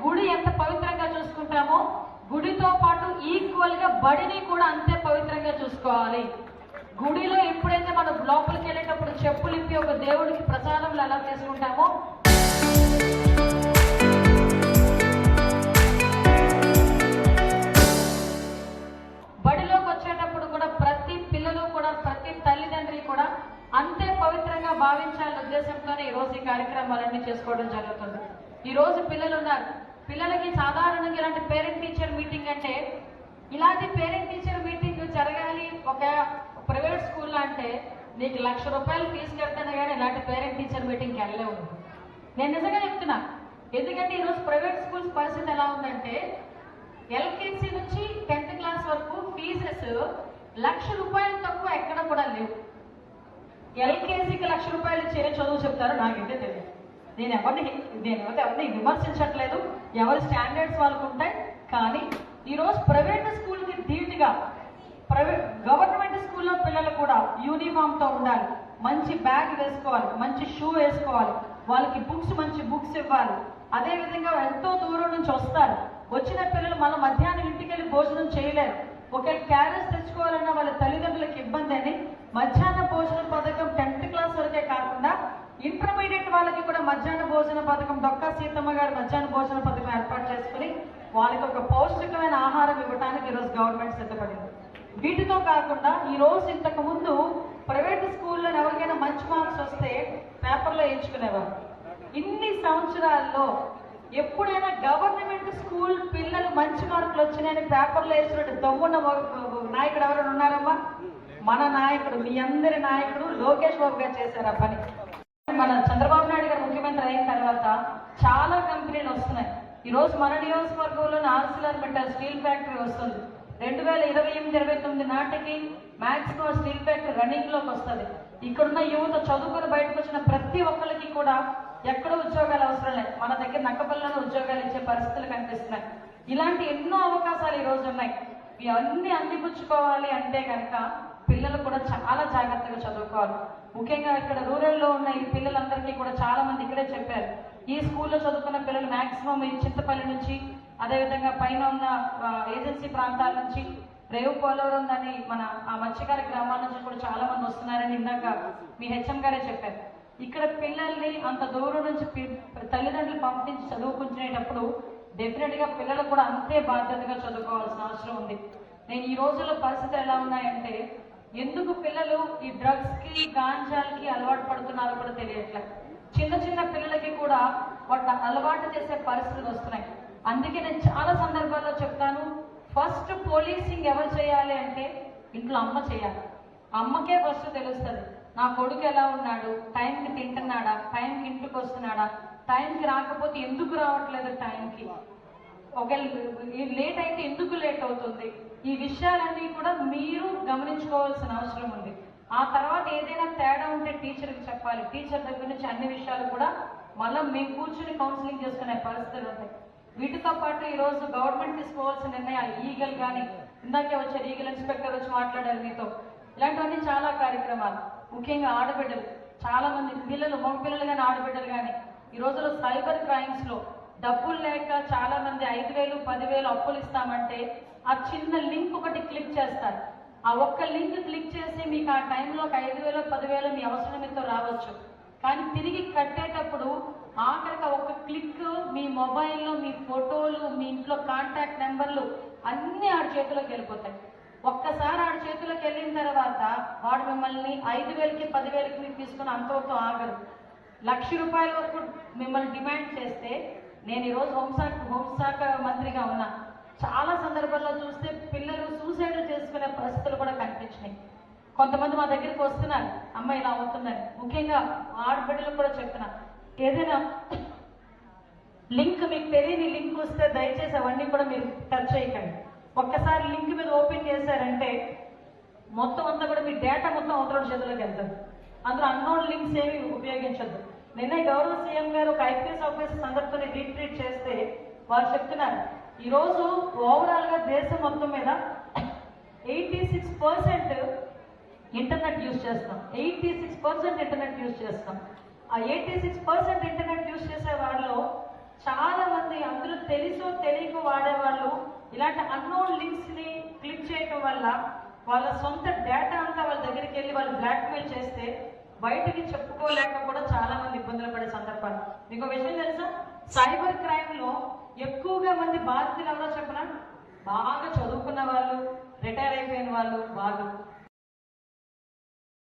గుడి ఎంత పవిత్రంగా చూసుకుంటామో గుడితో పాటు ఈక్వల్ గా బడిని కూడా అంతే పవిత్రంగా చూసుకోవాలి. గుడిలో ఎప్పుడైతే మనం లోపలికి వెళ్ళేటప్పుడు చెప్పులు ఇప్పి ఒక దేవుడికి ప్రసాదంలో ఎలా చేసుకుంటామో బడిలోకి వచ్చేటప్పుడు కూడా ప్రతి పిల్లలు కూడా ప్రతి తల్లిదండ్రి కూడా అంతే పవిత్రంగా భావించాలనే ఉద్దేశంతోనే ఈరోజు ఈ కార్యక్రమాలన్నీ చేసుకోవడం జరుగుతుంది. ఈరోజు పిల్లలు ఉన్నారు, పిల్లలకి సాధారణంగా ఇలాంటి పేరెంట్ టీచర్ మీటింగ్ అంటే ఇలాంటి పేరెంట్ టీచర్ మీటింగ్ జరగాలి ఒక ప్రైవేట్ స్కూల్లో అంటే నీకు ₹1,00,000 ఫీజు కడతానే కానీ ఇలాంటి పేరెంట్ టీచర్ మీటింగ్కి వెళ్ళలేవు. నేను నిజంగా చెప్తున్నా, ఎందుకంటే ఈరోజు ప్రైవేట్ స్కూల్స్ పరిస్థితి ఎలా ఉందంటే ఎల్కేజీ నుంచి 10th క్లాస్ వరకు ఫీజెస్ ₹1,00,000 తక్కువ ఎక్కడ కూడా లేవు. ఎల్కేజీకి ₹1,00,000 ఇచ్చి చదువు చెప్తారో నాకైతే తెలియదు. నేను ఎవరిని విమర్శించట్లేదు, ఎవరి స్టాండర్డ్స్ వాళ్ళకు ఉంటాయి. కానీ ఈరోజు ప్రైవేట్ స్కూల్కి ధీటుగా గవర్నమెంట్ స్కూల్లో పిల్లలు కూడా యూనిఫామ్తో ఉండాలి, మంచి బ్యాగ్ వేసుకోవాలి, మంచి షూ వేసుకోవాలి, వాళ్ళకి మంచి బుక్స్ ఇవ్వాలి. అదేవిధంగా ఎంతో దూరం నుంచి వస్తారు, వచ్చిన పిల్లలు మళ్ళీ మధ్యాహ్నం ఇంటికి వెళ్ళి భోజనం చేయలేరు. ఒకవేళ క్యారేజ్ తెచ్చుకోవాలన్నా వాళ్ళ తల్లిదండ్రులకు ఇబ్బంది అని మధ్యాహ్న భోజన పథకం 10th క్లాస్ వరకే కాకుండా ఇంటర్మీడియట్ వాళ్ళకి కూడా మధ్యాహ్న భోజన పథకం డొక్కా సీతమ్మ గారు మధ్యాహ్న భోజన పథకం ఏర్పాటు చేసుకుని వాళ్ళకి ఒక పౌష్టికమైన ఆహారం ఇవ్వడానికి ఈరోజు గవర్నమెంట్ సిద్ధపడింది. వీటితో కాకుండా ఈరోజు ఇంతకు ముందు ప్రైవేట్ స్కూల్లో ఎవరికైనా మంచి మార్క్స్ వస్తే పేపర్లో వేయించుకునేవారు. ఇన్ని సంవత్సరాల్లో ఎప్పుడైనా గవర్నమెంట్ స్కూల్ పిల్లలు మంచి మార్కులు వచ్చినాయని పేపర్లో వేసినట్టు దమ్మున్న నాయకుడు ఎవరైనా ఉన్నారమ్మా? మన నాయకుడు, మీ అందరి నాయకుడు లోకేష్ బాబు గారు చేశారు ఆ పని. మన చంద్రబాబు నాయుడు గారు ముఖ్యమంత్రి అయిన తర్వాత చాలా కంపెనీలు వస్తున్నాయి. ఈరోజు మన నియోజకవర్గంలో ArcelorMittal స్టీల్ ఫ్యాక్టరీ వస్తుంది. 2028-29 నాటికి మ్యాక్సిమం స్టీల్ ఫ్యాక్టరీ రన్నింగ్ లోకి వస్తుంది. ఇక్కడున్న యువత చదువుకొని బయటకు వచ్చిన ప్రతి ఒక్కరికి కూడా ఎక్కడో ఉద్యోగాలు అవసరం లేదు, మన దగ్గర నక్కపల్లిలోనే ఉద్యోగాలు ఇచ్చే పరిస్థితులు కనిపిస్తున్నాయి. ఇలాంటి ఎన్నో అవకాశాలు ఈ రోజు ఉన్నాయి. ఇవన్నీ అందిపుచ్చుకోవాలి అంటే కనుక పిల్లలు కూడా చాలా జాగ్రత్తగా చదువుకోవాలి. ముఖ్యంగా ఇక్కడ రూరల్లో ఉన్న ఈ పిల్లలందరికీ కూడా చాలా మంది ఇక్కడే చెప్పారు, ఈ స్కూల్లో చదువుకున్న పిల్లలు మాక్సిమం ఈ చింతపల్లి నుంచి, అదేవిధంగా పైన ఉన్న ఏజెన్సీ ప్రాంతాల నుంచి, రేవు పోలవరం అని మన ఆ మత్స్యకార గ్రామాల నుంచి కూడా చాలా మంది వస్తున్నారని ఇందాక మీ హెచ్ఎం గారే చెప్పారు. ఇక్కడ పిల్లల్ని అంత దూరం నుంచి తల్లిదండ్రులు పంపించి చదువుకుంటునేటప్పుడు డెఫినెట్గా పిల్లలు కూడా అంతే బాధ్యతగా చదువుకోవాల్సిన అవసరం ఉంది. నేను ఈ రోజుల్లో పరిస్థితులు ఎలా ఉన్నాయంటే ఎందుకు పిల్లలు ఈ డ్రగ్స్కి గాంజాలకి అలవాటు పడుతున్నారో కూడా తెలియట్లేదు. చిన్న చిన్న పిల్లలకి కూడా వాటిని అలవాటు చేసే పరిస్థితులు వస్తున్నాయి. అందుకే నేను చాలా సందర్భాల్లో చెప్తాను, ఫస్ట్ పోలీసింగ్ ఎవరు చేయాలి అంటే ఇంట్లో అమ్మ చేయాలి. అమ్మకే ఫస్ట్ తెలుస్తుంది నా కొడుకు ఎలా ఉన్నాడు, టైంకి తింటున్నాడా, టైంకి ఇంటికి వస్తున్నాడా, టైంకి రాకపోతే ఎందుకు రావట్లేదు, టైంకి ఒకవేళ లేట్ అయితే ఎందుకు లేట్ అవుతుంది, ఈ విషయాలన్నీ కూడా మీరు గమనించుకోవాల్సిన అవసరం ఉంది. ఆ తర్వాత ఏదైనా తేడా ఉంటే టీచర్కి చెప్పాలి. టీచర్ దగ్గర నుంచి అన్ని విషయాలు కూడా మళ్ళీ మేము కూర్చుని కౌన్సిలింగ్ చేసుకునే పరిస్థితులు ఉంటాయి. వీటితో పాటు ఈరోజు గవర్నమెంట్ తీసుకోవాల్సిన నిర్ణయాలు, ఈగల్ కానీ ఇందాకే వచ్చారు, ఈగల్ ఇన్స్పెక్టర్ వచ్చి మాట్లాడారు మీతో, ఇలాంటివన్నీ చాలా కార్యక్రమాలు. ముఖ్యంగా ఆడబిడ్డలు, చాలా మంది పిల్లలు, మగ పిల్లలు కానీ ఆడబిడ్డలు కానీ ఈ రోజుల్లో సైబర్ క్రైమ్స్ లో డబ్బులు లేక చాలా మంది 5,000, 10,000 అప్పులు ఇస్తామంటే ఆ చిన్న లింక్ ఒకటి క్లిక్ చేస్తారు. ఆ ఒక్క లింక్ క్లిక్ చేసి మీకు ఆ టైంలో 5,000, 10,000 మీ అవసరమితో రావచ్చు. కానీ తిరిగి కట్టేటప్పుడు ఆఖరికి ఒక క్లిక్ మీ మొబైల్లో మీ ఫోటోలు, మీ ఇంట్లో కాంటాక్ట్ నెంబర్లు అన్నీ ఆడి చేతిలోకి వెళ్ళిపోతాయి. ఒక్కసారి ఆడి చేతిలోకి వెళ్ళిన తర్వాత వాడు మిమ్మల్ని 5,000కి 10,000కి మీరు తీసుకుని అంతవరకు ఆగరు. ₹1,00,000 వరకు మిమ్మల్ని డిమాండ్ చేస్తే, నేను ఈరోజు హోంశాఖ మంత్రిగా ఉన్నా, చాలా సందర్భాల్లో చూస్తే పిల్లలు సూసైడ్ చేసుకునే పరిస్థితులు కూడా కనిపించినాయి. కొంతమంది మా దగ్గరికి వస్తున్నారు, అమ్మ ఇలా అవుతుందని. ముఖ్యంగా ఆడబిడ్డలకు కూడా చెప్తున్నా, ఏదైనా లింక్ మీకు తెలియని లింక్ వస్తే దయచేసి అవన్నీ కూడా మీరు టచ్ చేయకండి. ఒక్కసారి లింక్ మీద ఓపెన్ చేశారంటే మొత్తం అంతా కూడా మీ డేటా మొత్తం అవతల చేతుల్లోకి వెళ్తుంది. అందులో అన్నోన్ లింక్స్ ఏమి ఉపయోగించద్దు. నిన్న గౌరవ సీఎం గారు ఒక IPS ఆఫీసర్ అందరితో రీట్రీట్ చేస్తే వాళ్ళు చెప్తున్నారు, ఈరోజు ఓవరాల్ గా దేశం మొత్తం మీద 86% ఇంటర్నెట్ యూజ్ చేస్తాం. 86% ఇంటర్నెట్ యూజ్ చేస్తాం. ఆ 86% ఇంటర్నెట్ యూజ్ చేసే వాళ్ళలో చాలా మంది అందులో తెలుసో తెలియక వాడేవాళ్ళు ఇలాంటి అన్నోన్ లింక్స్ ని క్లిక్ చేయడం వల్ల వాళ్ళ సొంత డేటా అంతా వాళ్ళ దగ్గరికి వెళ్ళి వాళ్ళు బ్లాక్మెయిల్ చేస్తే బయటికి చెప్పుకోలేక కూడా చాలా మంది ఇబ్బందులు పడే సందర్భాలు. మీకు విషయం తెలుసా, సైబర్ క్రైమ్ లో ఎక్కువగా మంది బాధితులు ఎవరో చెప్పనా, బాగా చదువుకున్న వాళ్ళు, రిటైర్ అయిపోయిన వాళ్ళు, వాళ్ళు